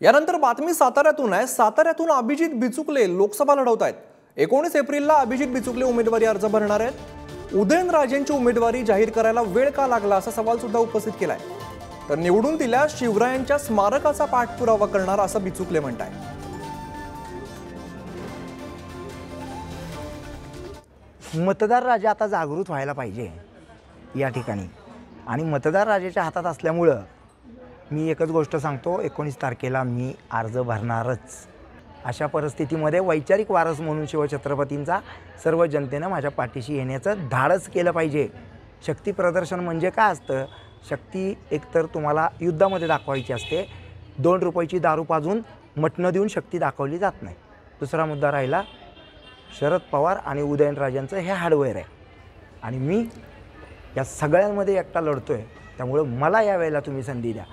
यानंतर बातमी साताऱ्यातून आहे। साताऱ्यातून अभिजित बिचुकले लोकसभा लढवत आहेत। 19 एप्रिलला अभिजित बिचुकले उमेदवारी अर्ज भरणार आहेत। उदयनराजेंची उमेदवारी जाहीर करायला वेळ का लागला असा सवाल सुद्धा उपस्थित केलाय। तर निवडून दिल्यास शिवरायांच्या स्मारकाचा पाठपुरावा करणार असं बिचुकले म्हणतात। मतदार राजा आता जागृत व्हायला पाहिजे या ठिकाणी, आणि मतदार राजाच्या हातात असल्यामुळे मी एकच गोष्ट सांगतो, 19 तारखेला मी अर्ज भरणारच। अशा परिस्थितीमध्ये वैचारिक वारस म्हणून शिवछत्रपतींचा सर्व जनतेने माझ्या पाठीशी येण्याचं धाडस केलं पाहिजे। शक्ती प्रदर्शन म्हणजे काय असतं? शक्ती एकतर तुम्हाला युद्धामध्ये दाखवायची असते। 2 रुपयाची दारू पाजून मटणं देऊन शक्ती दाखवली जात नाही। दुसरा मुद्दा राहिला शरद पवार आणि उदयनराजांचं हे हार्डवेअर आहे, आणि मी या सगळ्यांमध्ये एकटा लढतोय। त्यामुळे मला या वेळेला तुम्ही संधी द्या।